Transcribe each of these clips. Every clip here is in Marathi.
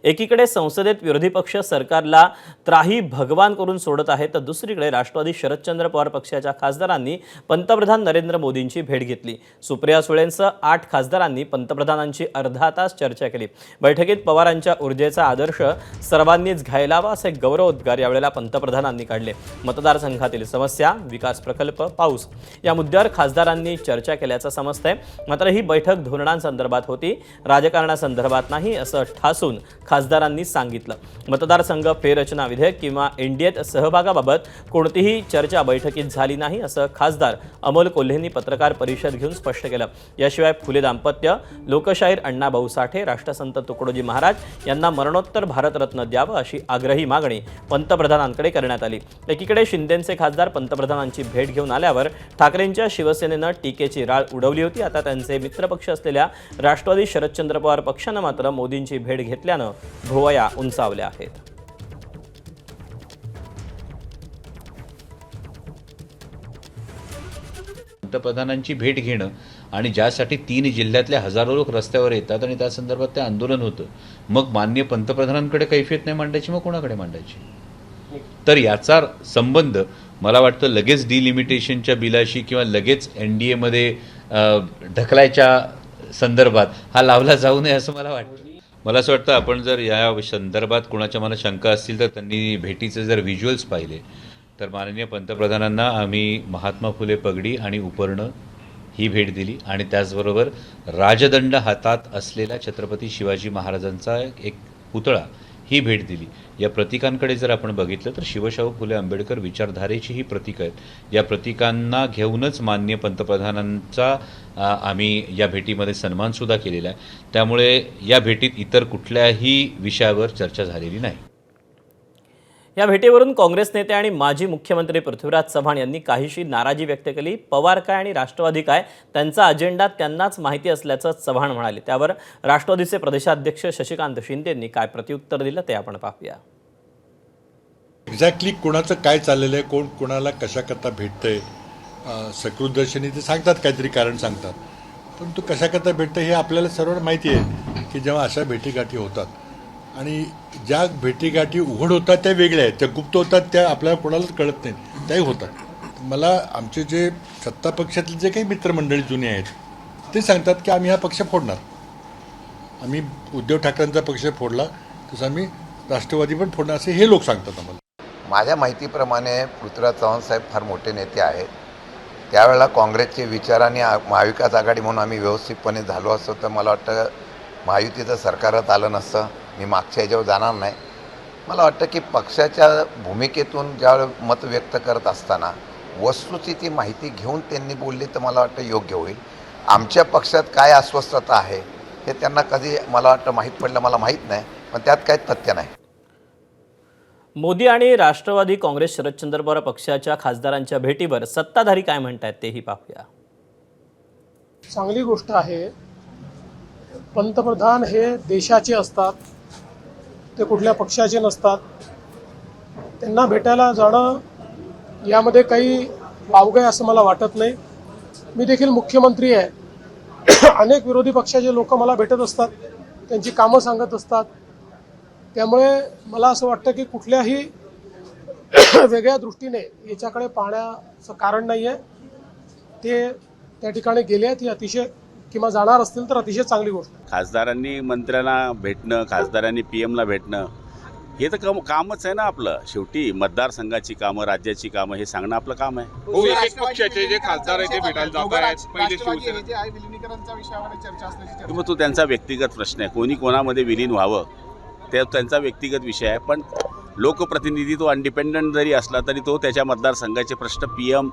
एकीकडे संसदेत विरोधी पक्ष सरकारला त्राही भगवान करून सोडत आहे, तर दुसरीकडे राष्ट्रवादी शरदचंद्र पवार पक्षाच्या खासदारांनी पंतप्रधान नरेंद्र मोदींची भेट घेतली। सुप्रिया सुळेंसह 8 खासदारांनी पंतप्रधानांची अर्धा तास चर्चा केली। बैठकीत पवारांच्या ऊर्जेचा आदर्श सर्वांनीच घ्यायला हवा असे गौरवोद्गार यावेळेला पंतप्रधानांनी काढले। मतदारसंघातील समस्या, विकास प्रकल्प, पाऊस या मुद्द्यावर खासदारांनी चर्चा केल्याचं समजतंय। मात्र ही बैठक धोरणांसंदर्भात होती, राजकारणासंदर्भात नाही असं ठासून खासदारांनी सांगितलं। मतदारसंघ फेररचना विधेयक किंवा एनडीएत सहभागाबाबत कोणतीही चर्चा बैठकीत झाली नाही असं खासदार अमोल कोल्हेंनी पत्रकार परिषद घेऊन स्पष्ट केलं। याशिवाय फुले दाम्पत्य, लोकशाहीर अण्णाभाऊ साठे, राष्ट्रसंत तुकडोजी महाराज यांना मरणोत्तर भारतरत्न द्यावं अशी आग्रही मागणी पंतप्रधानांकडे करण्यात आली। एकीकडे शिंदेचे खासदार पंतप्रधानांची भेट घेऊन आल्यावर ठाकरेंच्या शिवसेनेनं टीकेची राळ उडवली होती। आता त्यांचे मित्रपक्ष असलेल्या राष्ट्रवादी शरदचंद्र पवार पक्षानं मात्र मोदींची भेट घेतल्यानं भुवया उंचावल्या आहेत। पंतप्रधानांची भेट घेणं आणि ज्यासाठी 3 जिल्ह्यातल्या हजारो लोक रस्त्यावर येतात आणि त्या संदर्भात ते आंदोलन होतं, मग माननीय पंतप्रधानांकडे कैफियत नाही मांडायची, मग कोणाकडे मांडायची? तर याचा संबंध मला वाटतं लगेच डिलिमिटेशनच्या बिलाशी किंवा लगेच NDA मध्ये ढकलायच्या संदर्भात हा लावला जाऊ नये असं मला वाटतं। मला असं वाटतं आपण जर या संदर्भात कोणाच्या मनात शंका असतील तर त्यांनी भेटीचे जर व्हिज्युअल्स पाहिले तर माननीय पंतप्रधानांना आम्ही महात्मा फुले पगडी आणि उपरणं ही भेट दिली आणि त्याचबरोबर राजदंड हातात असलेला छत्रपती शिवाजी महाराजांचा एक पुतळा ही भेट दिली। या प्रतीकांकडे जर आपण बघितलं तर शिवशाहू फुले आंबेडकर विचारधारेची ही प्रतीक आहेत। या प्रतीकांना घेऊनच माननीय पंतप्रधानांचा आम्ही या भेटीमध्ये सन्मानसुद्धा केलेला आहे। त्यामुळे या भेटीत इतर कुठल्याही विषयावर चर्चा झालेली नाही। या भेटीवरून काँग्रेस नेते आणि माजी मुख्यमंत्री पृथ्वीराज चव्हाण यांनी काहीशी नाराजी व्यक्त केली। पवार काय आणि राष्ट्रवादी काय त्यांचा अजेंडा त्यांनाच माहिती असल्याचं चव्हाण म्हणाले। त्यावर राष्ट्रवादीचे प्रदेशाध्यक्ष शशिकांत शिंदे यांनी काय प्रत्युत्तर दिलं ते आपण पाहूया। एक्झॅक्टली कोणाचं काय चाललेलं आहे, कोण कोणाला कशाकरता भेटतंय, सकृतदर्शनी ते सांगतात, काहीतरी कारण सांगतात, पण तो कशाकरता भेटतं हे आपल्याला सर्वांना माहिती आहे की जेव्हा अशा भेटीगाठी होतात आणि ज्या भेटीगाठी उघड होतात त्या वेगळ्या आहेत, त्या गुप्त होतात त्या आपल्याला कोणालाच कळत नाहीत, त्याही होतात। मला आमचे जे सत्ता पक्षातले जे काही मित्रमंडळी जुने आहेत ते सांगतात की आम्ही हा पक्ष फोडणार, आम्ही उद्धव ठाकरेंचा पक्ष फोडला तसं आम्ही राष्ट्रवादी पण फोडणार असे हे लोक सांगतात आम्हाला। माझ्या माहितीप्रमाणे पृथ्वीराज चव्हाण साहेब फार मोठे नेते आहेत। त्यावेळेला काँग्रेसचे विचारांनी महाविकास आघाडी म्हणून आम्ही व्यवस्थितपणे झालो असतो तर मला वाटतं महायुतीचं सरकारच आलं नसतं। मी मागच्या ह्याच्यावर जाणार नाही। मला वाटतं की पक्षाच्या भूमिकेतून ज्यावेळेस मत व्यक्त करत असताना वस्तुस्थिती माहिती घेऊन त्यांनी बोलली तर मला वाटतं योग्य होईल। आमच्या पक्षात काय अस्वस्थता आहे हे त्यांना कधी मला वाटतं माहीत पडलं, मला माहीत नाही, पण त्यात काही तथ्य नाही। मोदी आणि राष्ट्रवादी काँग्रेस शरदचंद्र पवार पक्षाच्या खासदारांच्या भेटीवर सत्ताधारी काय म्हणतात तेही पाहूया। चांगली गोष्ट आहे। पंतप्रधान हे देशाचे असतात, ते कुठल्या पक्षाचे नसतात। त्यांना भेटायला जाणं यामध्ये काही वावगं आहे असं मला वाटत नाही। मी देखील मुख्यमंत्री आहे, अनेक विरोधी पक्षाचे लोक मला भेटत असतात, त्यांची कामं सांगत असतात। त्यामुळे मला असं वाटतं की कुठल्याही वेगळ्या दृष्टीने याच्याकडे पाहण्याचं कारण नाही आहे। ते त्या ठिकाणी गेले आहेत, ही अतिशय किंवा जाणार असतील तर अतिशय चांगली गोष्ट। खासदारांनी मंत्र्यांना भेटणं, खासदारांनी PM ला भेटणं हे तर कामच आहे ना आपलं। शेवटी मतदारसंघाची कामं, राज्याची कामं हे सांगणं आपलं काम आहे। एक पक्षाचे जे खासदार आहेत ते भेटायला जात आहेत, पहिले विलिनीकरणच्या विषयावर चर्चा असल्याची मग तो त्यांचा व्यक्तिगत प्रश्न आहे, कोणी कोणामध्ये विलीन व्हावं ते त्यांचा व्यक्तिगत विषय आहे। पण लोकप्रतिनिधी तो इंडिपेंडंट जरी असला तरी तो त्याच्या मतदारसंघाचे प्रश्न PM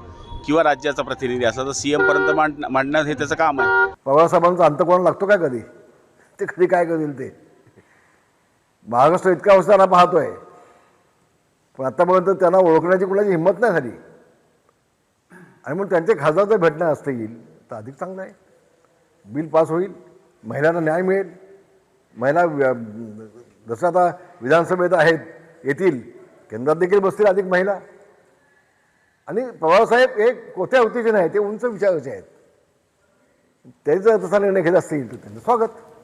किंवा राज्याचा प्रतिनिधी असला तर CM पर्यंत मांडणं हे त्याचं काम आहे। पवारसाहेबांचा अंत कोणाला लागतो काय कधी? ते कधी काय करतील ते? महाराष्ट्र इतका अवस्थाना पाहतोय पण आतापर्यंत त्यांना ओळखण्याची कुणाची हिंमत नाही झाली आणि म्हणून त्यांचे खासदार जर भेटणं असते येईल तर अधिक चांगलं आहे। बिल पास होईल, महिलांना न्याय मिळेल, महिला जसं आता विधानसभेत आहेत येतील, केंद्रात देखील बसतील अधिक महिला। आणि पवारसाहेब एक कोथ्या होतीचे नाही, ते उंच विचाराचे आहेत। ते जर तसा निर्णय घेत असतील तर त्यांचं स्वागत।